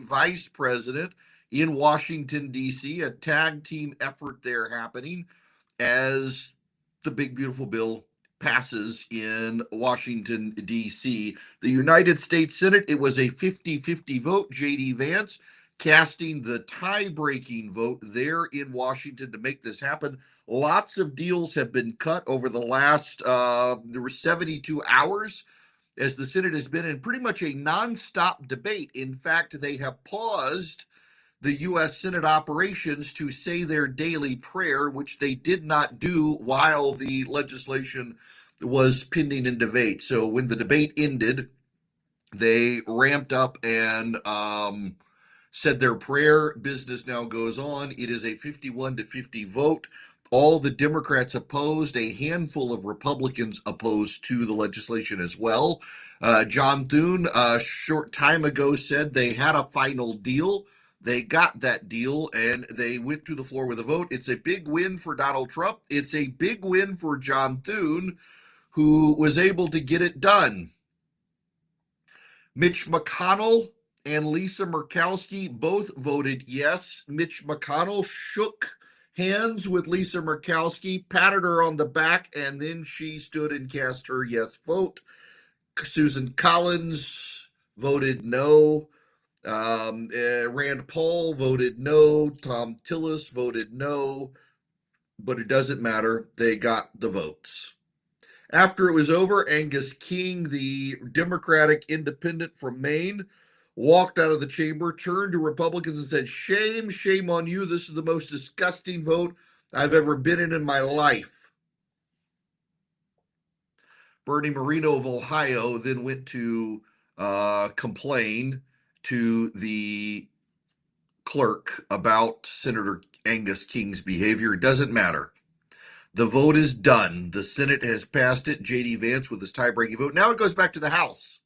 vice president in Washington, D.C., a tag team effort there happening as the big, beautiful bill passes in Washington, D.C. The United States Senate, it was a 50-50 vote. J.D. Vance casting the tie-breaking vote there in Washington to make this happen. Lots of deals have been cut over the last, there were 72 hours as the Senate has been in pretty much a nonstop debate. In fact, they have paused the U.S. Senate operations to say their daily prayer, which they did not do while the legislation was pending in debate. So when the debate ended, they ramped up and said their prayer. Business now goes on. It is a 51-50 vote. All the Democrats opposed. A handful of Republicans opposed to the legislation as well. John Thune, a short time ago, said they had a final deal. They got that deal, and they went to the floor with a vote. It's a big win for Donald Trump. It's a big win for John Thune, who was able to get it done. Mitch McConnell and Lisa Murkowski both voted yes. Mitch McConnell shook hands with Lisa Murkowski, patted her on the back, and then she stood and cast her yes vote. Susan Collins voted no. Rand Paul voted no. Tom Tillis voted no. But it doesn't matter. They got the votes. After it was over, Angus King, the Democratic independent from Maine, walked out of the chamber, turned to Republicans and said, "Shame, shame on you. This is the most disgusting vote I've ever been in my life." Bernie Moreno of Ohio then went to complain to the clerk about Senator Angus King's behavior. It doesn't matter. The vote is done. The Senate has passed it. J.D. Vance with his tie-breaking vote. Now it goes back to the House.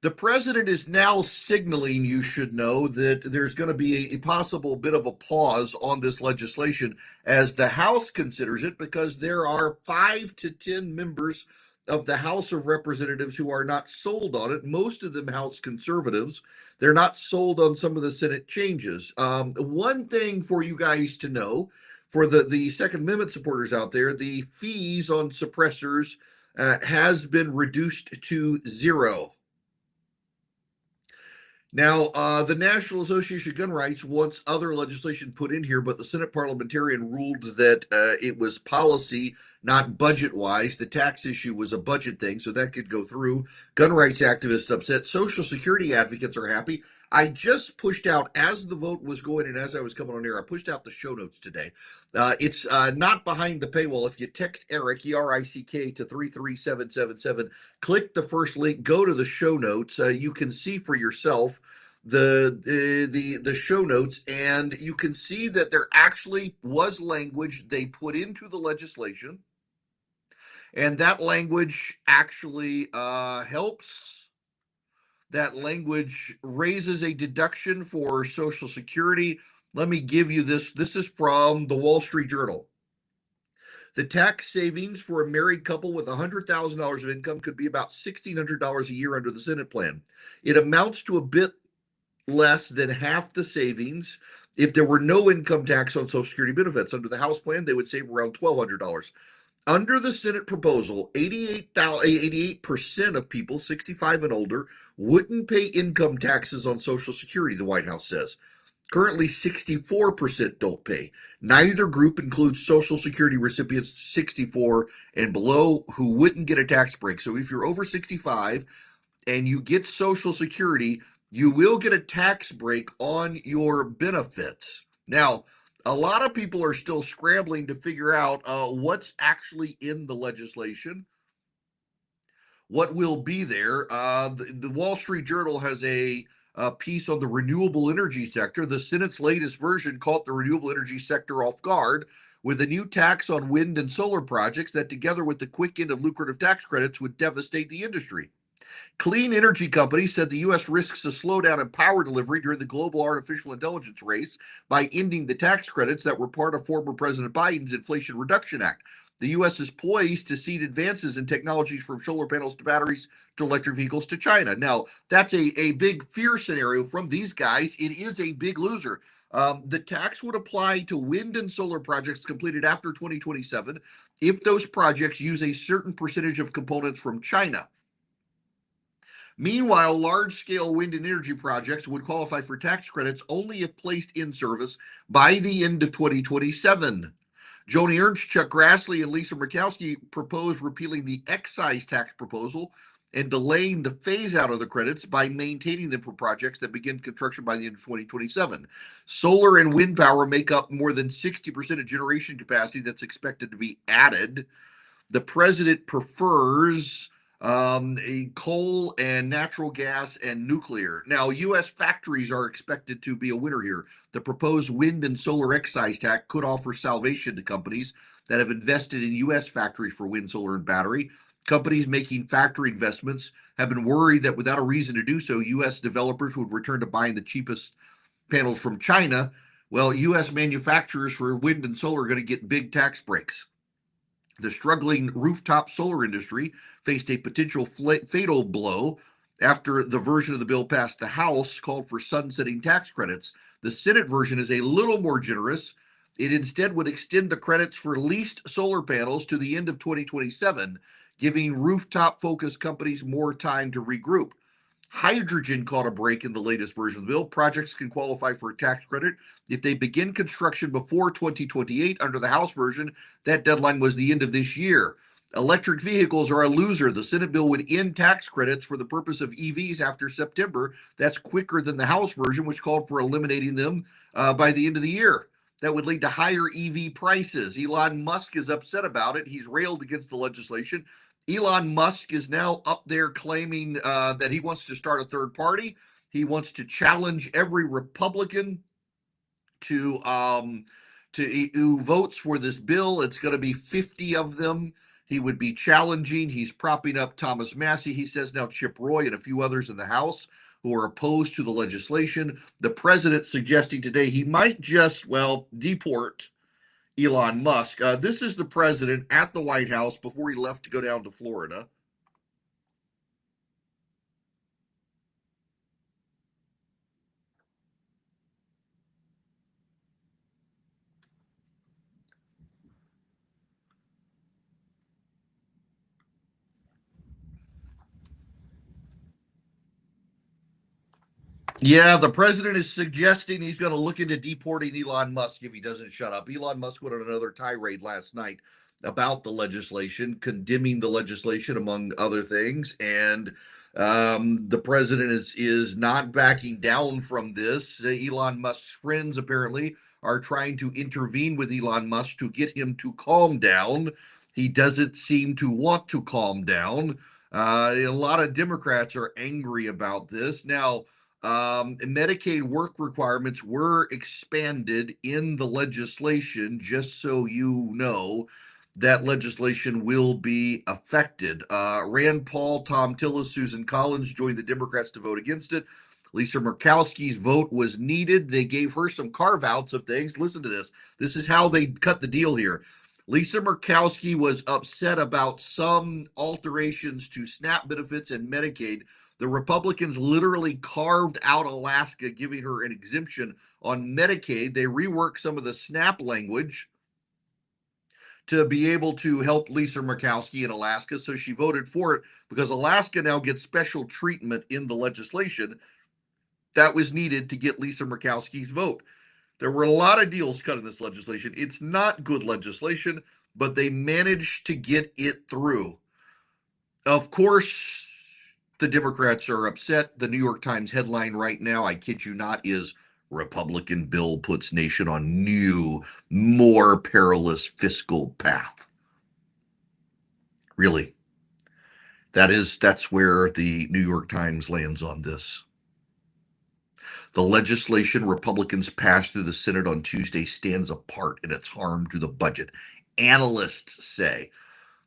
The president is now signaling, you should know, that there's going to be a possible bit of a pause on this legislation as the House considers it, because there are 5 to 10 members of the House of Representatives who are not sold on it. Most of them House conservatives. They're not sold on some of the Senate changes. One thing for you guys to know, for the Second Amendment supporters out there, the fees on suppressors has been reduced to 0. Now, the National Association of Gun Rights wants other legislation put in here, but the Senate parliamentarian ruled that it was policy, not budget-wise. The tax issue was a budget thing, so that could go through. Gun rights activists upset. Social Security advocates are happy. I just pushed out, as the vote was going and as I was coming on here, I pushed out the show notes today. It's not behind the paywall. If you text Eric, E-R-I-C-K, to 33777, click the first link, go to the show notes. You can see for yourself the show notes, and you can see that there actually was language they put into the legislation, and that language actually helps. That language raises a deduction for Social Security. Let me give you this. This is from the Wall Street Journal. The tax savings for a married couple with $100,000 of income could be about $1,600 a year under the Senate plan. It amounts to a bit less than half the savings if there were no income tax on Social Security benefits. Under the House plan, they would save around $1,200. Under the Senate proposal, 88% of people 65 and older wouldn't pay income taxes on Social Security, the White House says. Currently, 64% don't pay. Neither group includes Social Security recipients 64 and below who wouldn't get a tax break. So if you're over 65 and you get Social Security, you will get a tax break on your benefits. Now, a lot of people are still scrambling to figure out what's actually in the legislation, what will be there. The Wall Street Journal has a piece on the renewable energy sector. The Senate's latest version caught the renewable energy sector off guard with a new tax on wind and solar projects that, together with the quick end of lucrative tax credits, would devastate the industry. Clean energy companies said the U.S. risks a slowdown in power delivery during the global artificial intelligence race by ending the tax credits that were part of former President Biden's Inflation Reduction Act. The U.S. is poised to seed advances in technologies from solar panels to batteries to electric vehicles to China. Now, that's a big fear scenario from these guys. It is a big loser. The tax would apply to wind and solar projects completed after 2027 if those projects use a certain percentage of components from China. Meanwhile, large-scale wind and energy projects would qualify for tax credits only if placed in service by the end of 2027. Joni Ernst, Chuck Grassley, and Lisa Murkowski proposed repealing the excise tax proposal and delaying the phase out of the credits by maintaining them for projects that begin construction by the end of 2027. Solar and wind power make up more than 60% of generation capacity that's expected to be added. The president prefers a coal and natural gas and nuclear. Now, U.S. factories are expected to be a winner here. The proposed wind and solar excise tax could offer salvation to companies that have invested in U.S. factories for wind, solar, and battery. Companies making factory investments have been worried that without a reason to do so, U.S. developers would return to buying the cheapest panels from China. Well, U.S. manufacturers for wind and solar are going to get big tax breaks. The struggling rooftop solar industry faced a potential fatal blow after the version of the bill passed the House called for sunsetting tax credits. The Senate version is a little more generous. It instead would extend the credits for leased solar panels to the end of 2027, giving rooftop-focused companies more time to regroup. Hydrogen caught a break in the latest version of the bill. Projects can qualify for a tax credit if they begin construction before 2028 under the House version. That deadline was the end of this year. Electric vehicles are a loser. The Senate bill would end tax credits for the purpose of EVs after September. That's quicker than the House version, which called for eliminating them by the end of the year. That would lead to higher EV prices. Elon Musk is upset about it. He's railed against the legislation. Elon Musk is now up there claiming that he wants to start a third party. He wants to challenge every Republican to who votes for this bill. It's going to be 50 of them. He would be challenging. He's propping up Thomas Massie. He says now Chip Roy and a few others in the House who are opposed to the legislation. The president suggesting today he might just, deport Elon Musk. This is the president at the White House before he left to go down to Florida. Yeah, the president is suggesting he's going to look into deporting Elon Musk if he doesn't shut up. Elon Musk went on another tirade last night about the legislation, condemning the legislation, among other things. And the president is not backing down from this. Elon Musk's friends apparently are trying to intervene with Elon Musk to get him to calm down. He doesn't seem to want to calm down. A lot of Democrats are angry about this. Now, Medicaid work requirements were expanded in the legislation, just so you know. That legislation will be affected. Rand Paul, Tom Tillis, Susan Collins joined the Democrats to vote against it. Lisa Murkowski's vote was needed. They gave her some carve outs of things. Listen to this. This is how they cut the deal here. Lisa Murkowski was upset about some alterations to SNAP benefits and Medicaid. The Republicans literally carved out Alaska, giving her an exemption on Medicaid. They reworked some of the SNAP language to be able to help Lisa Murkowski in Alaska. So she voted for it because Alaska now gets special treatment in the legislation that was needed to get Lisa Murkowski's vote. There were a lot of deals cut in this legislation. It's not good legislation, but they managed to get it through. Of course, the Democrats are upset. The New York Times headline right now, I kid you not, is Republican bill puts nation on new, more perilous fiscal path. Really. That's where the New York Times lands on this. The legislation Republicans passed through the Senate on Tuesday stands apart in its harm to the budget. Analysts say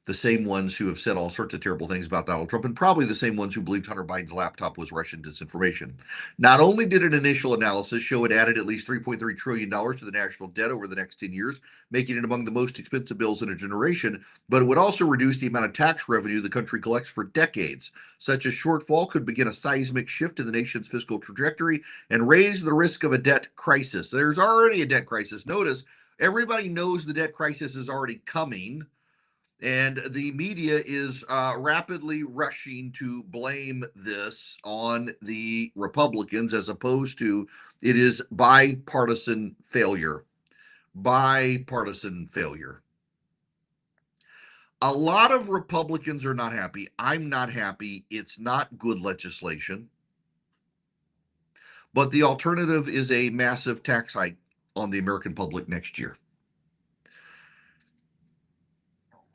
the same ones who have said all sorts of terrible things about Donald Trump, and probably the same ones who believed Hunter Biden's laptop was Russian disinformation. Not only did an initial analysis show it added at least $3.3 trillion to the national debt over the next 10 years, making it among the most expensive bills in a generation, but it would also reduce the amount of tax revenue the country collects for decades. Such a shortfall could begin a seismic shift in the nation's fiscal trajectory and raise the risk of a debt crisis. There's already a debt crisis. Notice everybody knows the debt crisis is already coming. And the media is rapidly rushing to blame this on the Republicans as opposed to it is bipartisan failure. Bipartisan failure. A lot of Republicans are not happy. I'm not happy. It's not good legislation. But the alternative is a massive tax hike on the American public next year.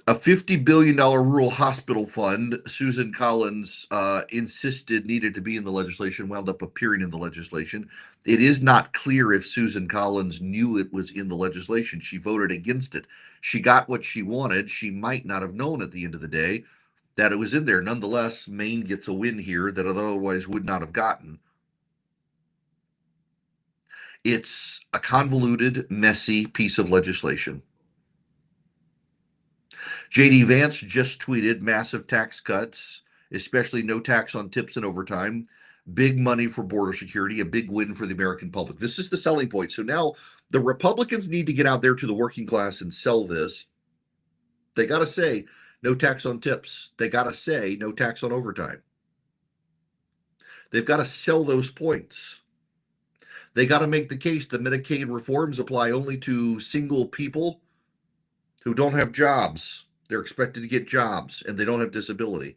A $50 billion rural hospital fund, Susan Collins insisted needed to be in the legislation, wound up appearing in the legislation. It is not clear if Susan Collins knew it was in the legislation. She voted against it. She got what she wanted. She might not have known at the end of the day that it was in there. Nonetheless, Maine gets a win here that otherwise would not have gotten. It's a convoluted, messy piece of legislation. JD Vance just tweeted massive tax cuts, especially no tax on tips and overtime, big money for border security, a big win for the American public. This is the selling point. So now the Republicans need to get out there to the working class and sell this. They got to say no tax on tips. They got to say no tax on overtime. They've got to sell those points. They got to make the case that Medicaid reforms apply only to single people who don't have jobs. They're expected to get jobs and they don't have disability.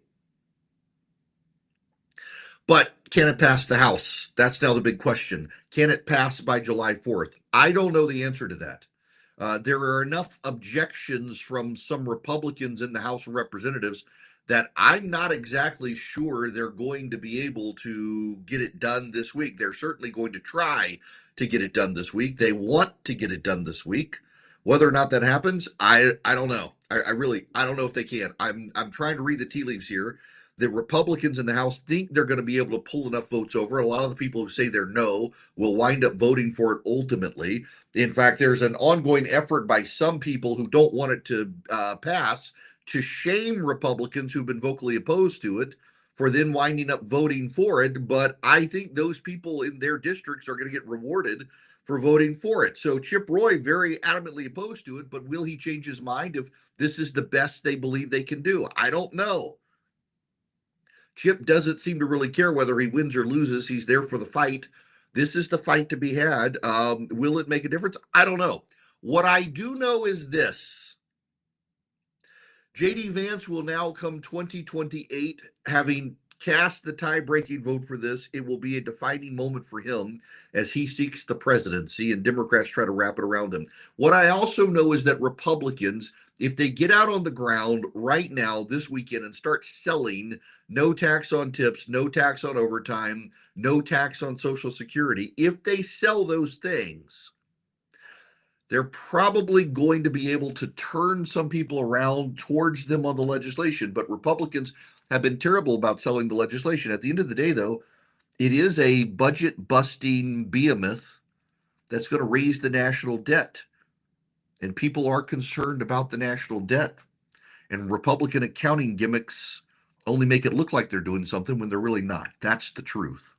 But can it pass the House? That's now the big question. Can it pass by July 4th? I don't know the answer to that. There are enough objections from some Republicans in the House of Representatives that I'm not exactly sure they're going to be able to get it done this week. They're certainly going to try to get it done this week. They want to get it done this week. Whether or not that happens, I don't know. I don't know if they can. I'm trying to read the tea leaves here. The Republicans in the House think they're going to be able to pull enough votes over. A lot of the people who say they're no will wind up voting for it ultimately. In fact, there's an ongoing effort by some people who don't want it to pass to shame Republicans who've been vocally opposed to it for then winding up voting for it. But I think those people in their districts are going to get rewarded for voting for it. So Chip Roy very adamantly opposed to it, but will he change his mind if this is the best they believe they can do? I don't know. Chip doesn't seem to really care whether he wins or loses. He's there for the fight. This is the fight to be had. Will it make a difference? I don't know. What I do know is this. JD Vance will now come 2028 having cast the tie-breaking vote for this. It will be a defining moment for him as he seeks the presidency and Democrats try to wrap it around him. What I also know is that Republicans, if they get out on the ground right now this weekend and start selling no tax on tips, no tax on overtime, no tax on Social Security, if they sell those things, they're probably going to be able to turn some people around towards them on the legislation. But Republicans have been terrible about selling the legislation. At the end of the day, though, it is a budget busting behemoth that's going to raise the national debt. And people are concerned about the national debt. And Republican accounting gimmicks only make it look like they're doing something when they're really not. That's the truth.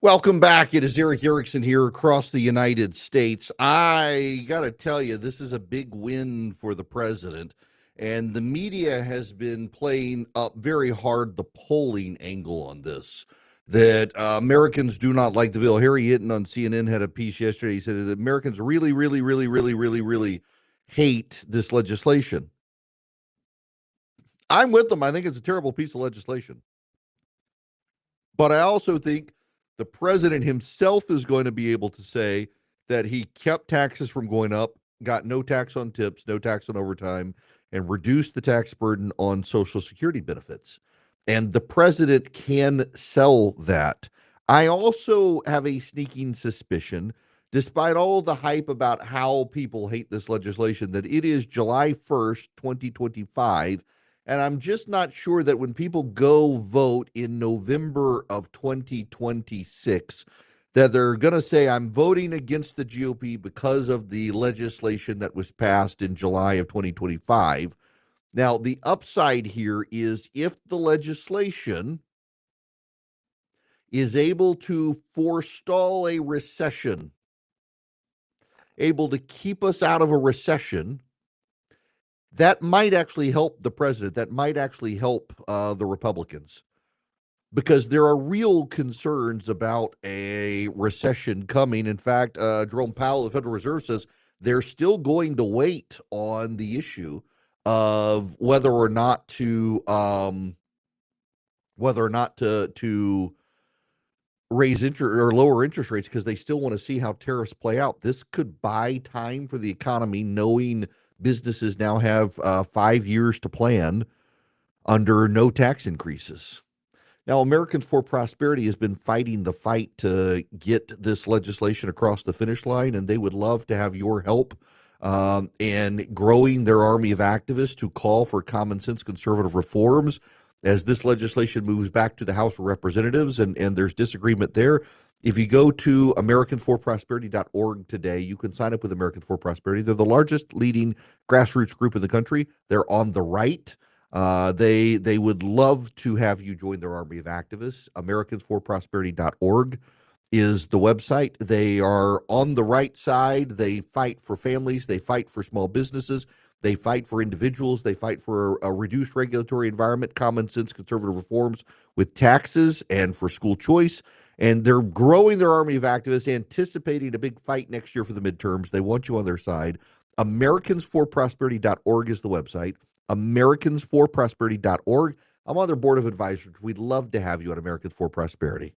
Welcome back. It is Eric Erickson here across the United States. I got to tell you, this is a big win for the president. And the media has been playing up very hard the polling angle on this. That Americans do not like the bill. Harry Hinton on CNN had a piece yesterday. He said that Americans really, really, really, really, really, really hate this legislation. I'm with them. I think it's a terrible piece of legislation. But I also think the president himself is going to be able to say that he kept taxes from going up, got no tax on tips, no tax on overtime, and reduced the tax burden on Social Security benefits. And the president can sell that. I also have a sneaking suspicion, despite all the hype about how people hate this legislation, that it is July 1st, 2025, and I'm just not sure that when people go vote in November of 2026, that they're going to say, I'm voting against the GOP because of the legislation that was passed in July of 2025. Now, the upside here is if the legislation is able to forestall a recession, able to keep us out of a recession, that might actually help the president. That might actually help the Republicans because there are real concerns about a recession coming. In fact, Jerome Powell, the Federal Reserve, says they're still going to wait on the issue of whether or not to raise interest or lower interest rates because they still want to see how tariffs play out. This could buy time for the economy, knowing businesses now have 5 years to plan under no tax increases. Now, Americans for Prosperity has been fighting the fight to get this legislation across the finish line, and they would love to have your help in growing their army of activists who call for common sense conservative reforms as this legislation moves back to the House of Representatives, and there's disagreement there. If you go to AmericansForProsperity.org today, you can sign up with Americans for Prosperity. They're the largest leading grassroots group in the country. They're on the right. They would love to have you join their army of activists. AmericansForProsperity.org is the website. They are on the right side. They fight for families. They fight for small businesses. They fight for individuals. They fight for a reduced regulatory environment, common sense conservative reforms with taxes, and for school choice. And they're growing their army of activists, anticipating a big fight next year for the midterms. They want you on their side. AmericansForProsperity.org is the website. AmericansForProsperity.org. I'm on their board of advisors. We'd love to have you at Americans for Prosperity.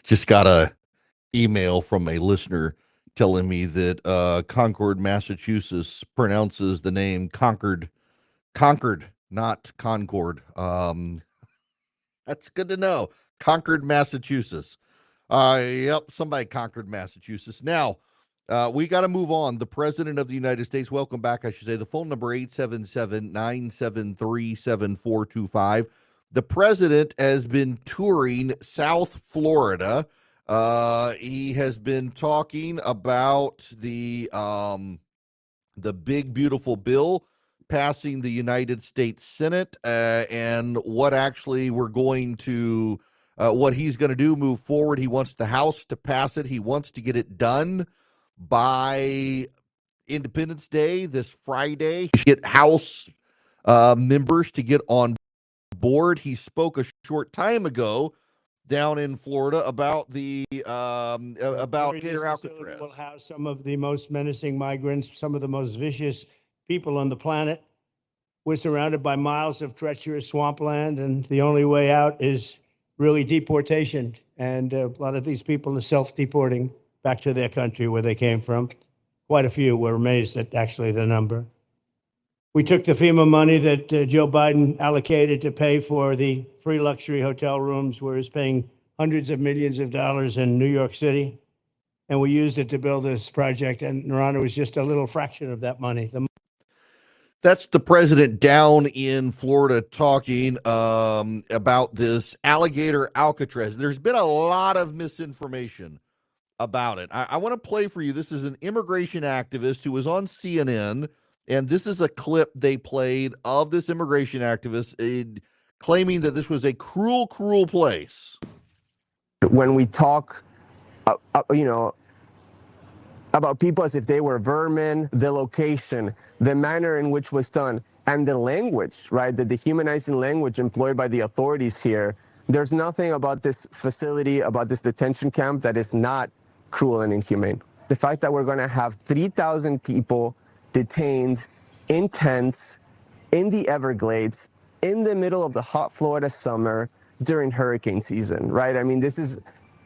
Just got a email from a listener telling me that Concord, Massachusetts pronounces the name Concord, not Concord. That's good to know. Concord, Massachusetts. Yep, somebody conquered Massachusetts. Now, we got to move on. The President of the United States, welcome back, I should say. The phone number 877-973-7425. The President has been touring South Florida. He has been talking about the big beautiful bill passing the United States Senate, and what actually we're going to what he's going to do move forward. He wants the House to pass it. He wants to get it done by Independence Day this Friday. Get House members to get on board. He spoke a short time ago down in Florida about the about Gator Alcatraz. Will house some of the most menacing migrants, some of the most vicious people on the planet. We're surrounded by miles of treacherous swampland, and the only way out is really deportation. And a lot of these people are self-deporting back to their country where they came from. Quite a few. We're amazed at actually the number. We took the FEMA money that Joe Biden allocated to pay for the free luxury hotel rooms, where he's paying hundreds of millions of dollars in New York City, and we used it to build this project. And Narana was just a little fraction of that money. That's the president down in Florida talking about this Alligator Alcatraz. There's been a lot of misinformation about it. I want to play for you. This is an immigration activist who was on CNN, and this is a clip they played of this immigration activist claiming that this was a cruel, cruel place. When we talk, about people as if they were vermin, the location, the manner in which was done, and the language, right, the dehumanizing language employed by the authorities here, there's nothing about this facility, about this detention camp that is not cruel and inhumane. The fact that we're going to have 3,000 people detained in tents in the Everglades in the middle of the hot Florida summer during hurricane season, right? I mean, this is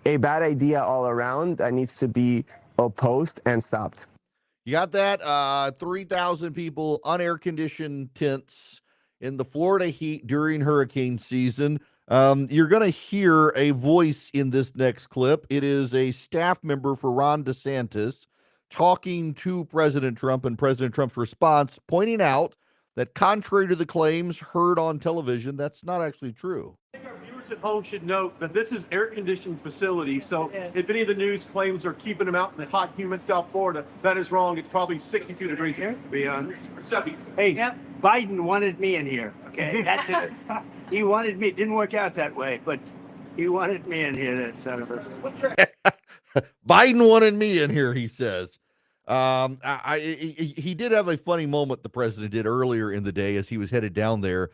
a bad idea all around that needs to be opposed and stopped. You got that? 3,000 people, unair-conditioned tents in the Florida heat during hurricane season. You're going to hear a voice in this next clip. It is a staff member for Ron DeSantis talking to President Trump, and President Trump's response, pointing out that contrary to the claims heard on television, that's not actually true. I think our viewers at home should note that this is air-conditioned facility, so if any of the news claims are keeping them out in the hot, humid South Florida, that is wrong. It's probably 62 degrees here. Beyond. 70. Hey, yep. Biden wanted me in here, okay? He wanted me. It didn't work out that way, but he wanted me in here, that son of a... Biden wanted me in here, he says. He did have a funny moment, the president did earlier in the day as he was headed down there,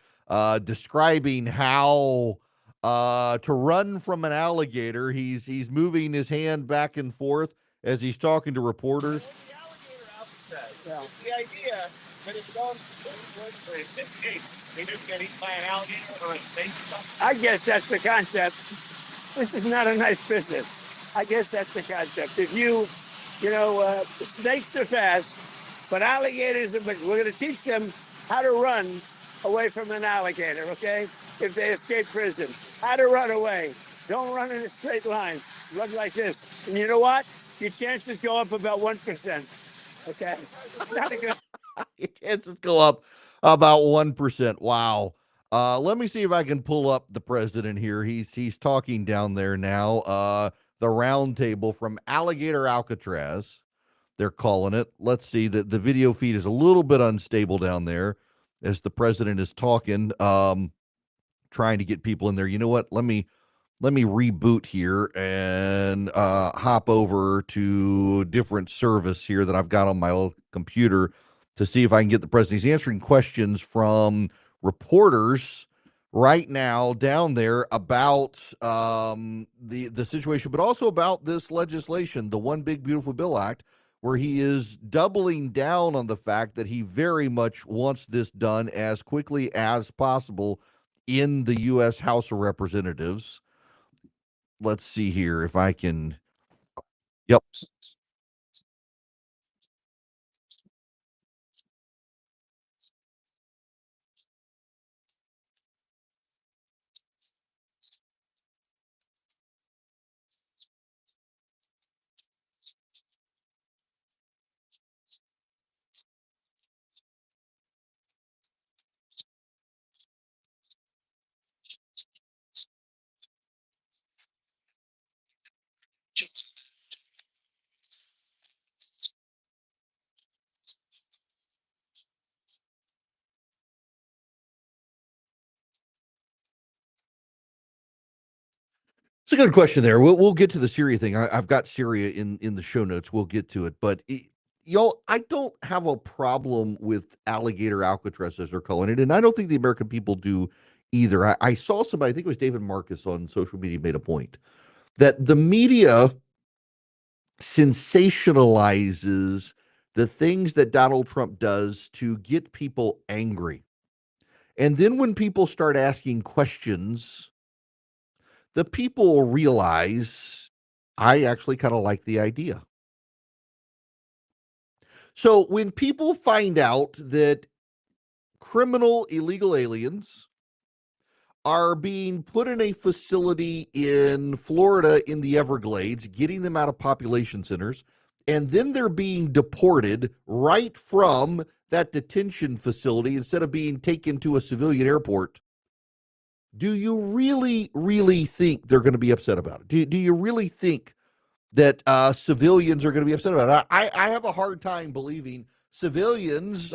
describing how to run from an alligator. He's moving his hand back and forth as he's talking to reporters. The alligator Alcatraz. Yeah. It's the idea that it's going they just get eaten by an alligator or a snake. I guess that's the concept. This is not a nice business. I guess that's the concept. If snakes are fast, but alligators, we're going to teach them how to run away from an alligator, okay? If they escape prison, how to run away. Don't run in a straight line. Run like this. And you know what? Your chances go up about 1%, okay? Not a good... Your chances go up about 1%. Wow. Let me see if I can pull up the president here. He's talking down there now. The round table from Alligator Alcatraz, they're calling it. Let's see. The video feed is a little bit unstable down there as the president is talking, trying to get people in there. You know what? Let me reboot here and hop over to a different service here that I've got on my computer to see if I can get the president. He's answering questions from reporters right now down there about the situation, but also about this legislation, the One Big Beautiful Bill Act, where he is doubling down on the fact that he very much wants this done as quickly as possible in the U.S. House of Representatives. let's see here if I can. Yep. It's a good question there. We'll get to the Syria thing. I've got Syria in the show notes. We'll get to it, but y'all, I don't have a problem with alligator Alcatraz as they're calling it, and I don't think the American people do either. I saw somebody, I think it was David Marcus on social media, made a point that the media sensationalizes the things that Donald Trump does to get people angry, and then when people start asking questions, the people realize I actually kind of like the idea. So when people find out that criminal illegal aliens are being put in a facility in Florida in the Everglades, getting them out of population centers, and then they're being deported right from that detention facility instead of being taken to a civilian airport, do you really think they're going to be upset about it? Do you really think that civilians are going to be upset about it? I have a hard time believing civilians,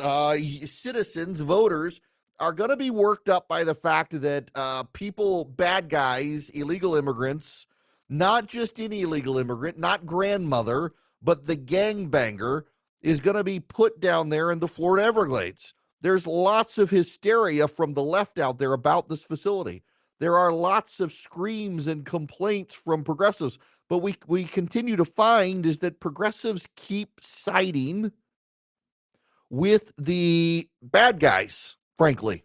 citizens, voters are going to be worked up by the fact that people, bad guys, illegal immigrants, not just any illegal immigrant, not grandmother, but the gangbanger is going to be put down there in the Florida Everglades. There's lots of hysteria from the left out there about this facility. There are lots of screams and complaints from progressives. But we continue to find is that progressives keep siding with the bad guys, frankly.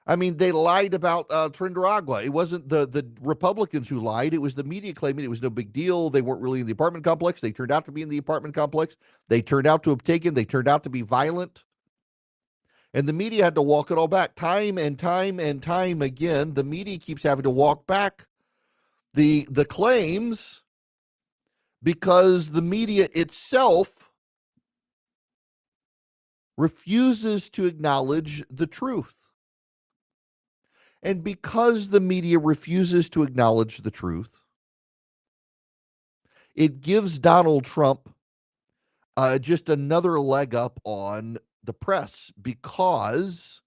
I mean, they lied about Trinidad. It wasn't the Republicans who lied. It was the media claiming it was no big deal. They weren't really in the apartment complex. They turned out to be in the apartment complex. They turned out to have taken. They turned out to be violent. And the media had to walk it all back. Time and time and time again, the media keeps having to walk back the claims because the media itself refuses to acknowledge the truth. And because the media refuses to acknowledge the truth, it gives Donald Trump just another leg up on the press, because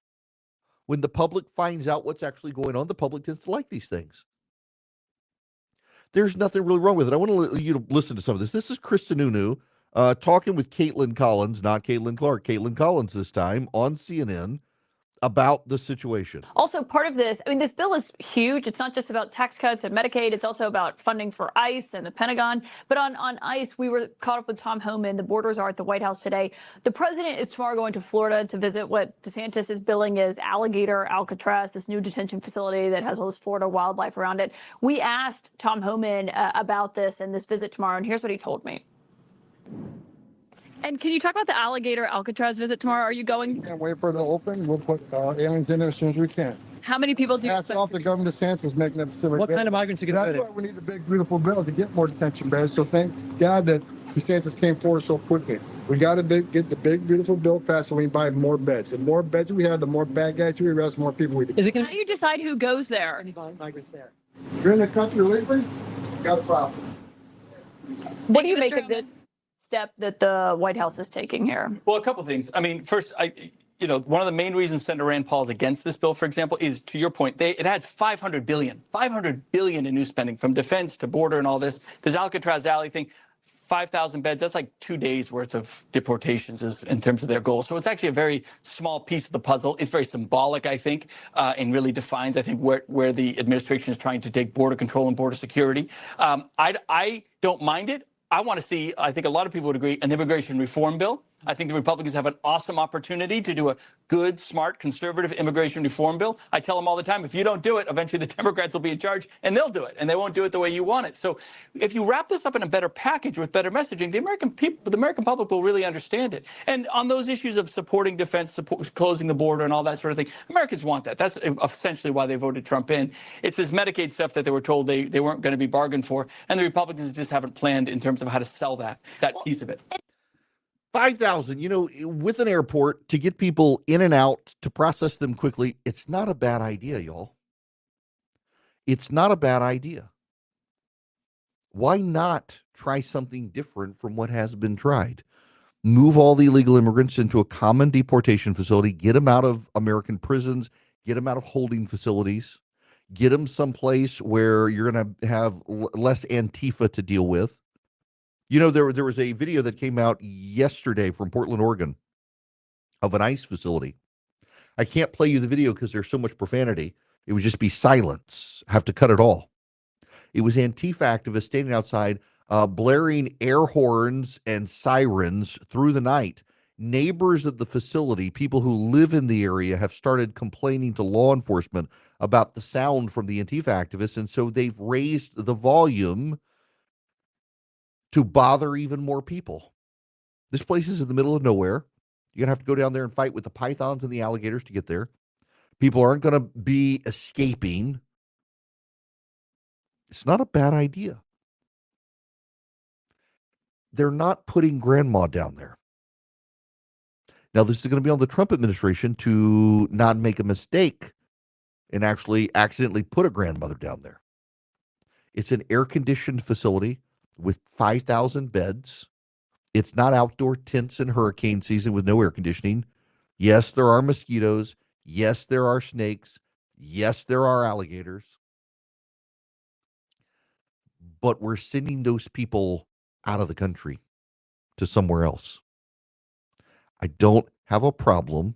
when the public finds out what's actually going on, the public tends to like these things. There's nothing really wrong with it. I want you to listen to some of this. This is Chris Sununu talking with Caitlin Collins, not Caitlin Clark, Caitlin Collins this time on CNN about the situation. Also, part of this, I mean, this bill is huge. It's not just about tax cuts and Medicaid. It's also about funding for ICE and the Pentagon. But on ICE, we were caught up with Tom Homan. The borders are at the White House today. The president is tomorrow going to Florida to visit what DeSantis is billing as Alligator Alcatraz, this new detention facility that has all this Florida wildlife around it. We asked Tom Homan about this and this visit tomorrow, and here's what he told me. And can you talk about the Alligator Alcatraz visit tomorrow? Are you going? Can't wait for it to open. We'll put aliens in there as soon as we can. How many people do you Ask off the governor DeSantis making that facility. What kind of migrants are going to That's fit why in? we need the big, beautiful bill to get more detention beds. So thank God that DeSantis came forward so quickly. We got to get the big, beautiful bill passed so we can buy more beds. The more beds we have, the more bad guys we arrest, more people we Is it going How do you decide who goes there? any migrants there? You're in the country illegally, got a problem. What do you make of this step that the White House is taking here? Well, a couple of things. I mean, first, one of the main reasons Senator Rand Paul is against this bill, for example, is, to your point, it adds $500 billion in new spending from defense to border and all this. This Alcatraz Alley thing, 5,000 beds, that's like 2 days worth of deportations in terms of their goal. So it's actually a very small piece of the puzzle. It's very symbolic, I think, and really defines, I think, where the administration is trying to take border control and border security. I don't mind it. I want to see, I think a lot of people would agree, an immigration reform bill. I think the Republicans have an awesome opportunity to do a good, smart, conservative immigration reform bill. I tell them all the time, if you don't do it, eventually the Democrats will be in charge and they'll do it, and they won't do it the way you want it. So if you wrap this up in a better package with better messaging, the American public will really understand it. And on those issues of supporting defense, closing the border and all that sort of thing, Americans want that. That's essentially why they voted Trump in. It's this Medicaid stuff that they were told they weren't going to be bargained for, and the Republicans just haven't planned in terms of how to sell that piece of it. 5,000, with an airport to get people in and out, to process them quickly, it's not a bad idea, y'all. It's not a bad idea. Why not try something different from what has been tried? Move all the illegal immigrants into a common deportation facility, get them out of American prisons, get them out of holding facilities, get them someplace where you're going to have less Antifa to deal with. There was a video that came out yesterday from Portland, Oregon, of an ICE facility. I can't play you the video because there's so much profanity. It would just be silence. I have to cut it all. It was Antifa activists standing outside, blaring air horns and sirens through the night. Neighbors of the facility, people who live in the area, have started complaining to law enforcement about the sound from the Antifa activists, and so they've raised the volume to bother even more people. This place is in the middle of nowhere. You're going to have to go down there and fight with the pythons and the alligators to get there. People aren't going to be escaping. It's not a bad idea. They're not putting grandma down there. Now, this is going to be on the Trump administration to not make a mistake and actually accidentally put a grandmother down there. It's an air-conditioned facility with 5,000 beds. It's not outdoor tents in hurricane season with no air conditioning. Yes, there are mosquitoes. Yes, there are snakes. Yes, there are alligators. But we're sending those people out of the country to somewhere else. I don't have a problem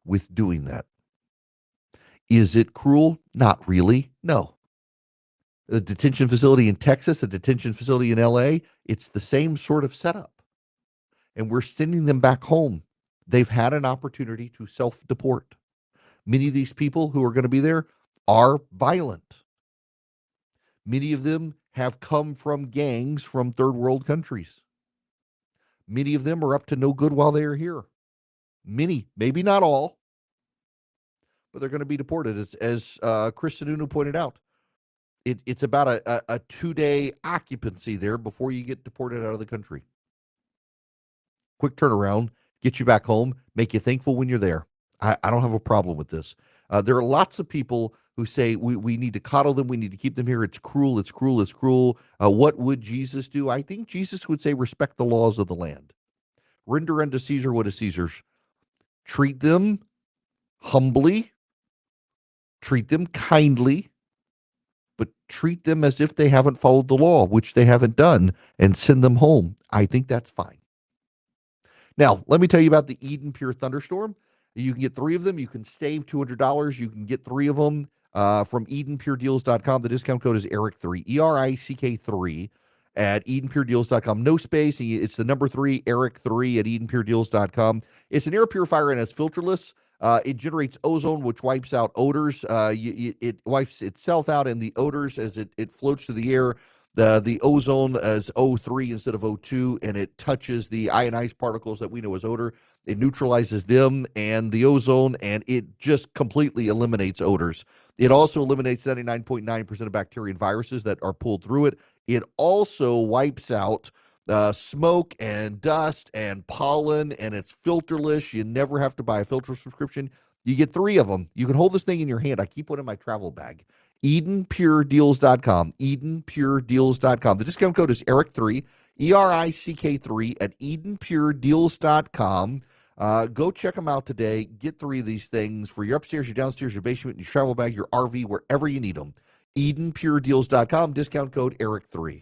with doing that. Is it cruel? Not really. No. A detention facility in Texas, a detention facility in LA, it's the same sort of setup. And we're sending them back home. They've had an opportunity to self-deport. Many of these people who are going to be there are violent. Many of them have come from gangs from third world countries. Many of them are up to no good while they are here. Many, maybe not all, but they're going to be deported. As Chris Sununu pointed out, it's about a 2-day occupancy there before you get deported out of the country. Quick turnaround, get you back home, make you thankful when you're there. I don't have a problem with this. There are lots of people who say we need to coddle them, we need to keep them here. It's cruel, it's cruel, it's cruel. What would Jesus do? I think Jesus would say respect the laws of the land. Render unto Caesar what is Caesar's. Treat them humbly, treat them kindly, but treat them as if they haven't followed the law, which they haven't done, and send them home. I think that's fine. Now, let me tell you about the Eden Pure Thunderstorm. You can get 3 of them. You can save $200. You can get 3 of them from EdenPureDeals.com. The discount code is ERIC3, ERICK3 at EdenPureDeals.com. No space. It's the number 3, ERIC3 at EdenPureDeals.com. It's an air purifier and it's filterless. It generates ozone, which wipes out odors. It wipes itself out, and the odors as it floats through the air. The ozone is O3 instead of O2, and it touches the ionized particles that we know as odor. It neutralizes them and the ozone, and it just completely eliminates odors. It also eliminates 99.9% of bacteria and viruses that are pulled through it. It also wipes out smoke and dust and pollen, and it's filterless. You never have to buy a filter subscription. You get 3 of them. You can hold this thing in your hand. I keep one in my travel bag. EdenPureDeals.com, EdenPureDeals.com. The discount code is ERIC3, ERICK3 at EdenPureDeals.com. Go check them out today. Get 3 of these things for your upstairs, your downstairs, your basement, your travel bag, your RV, wherever you need them. EdenPureDeals.com, discount code ERIC3.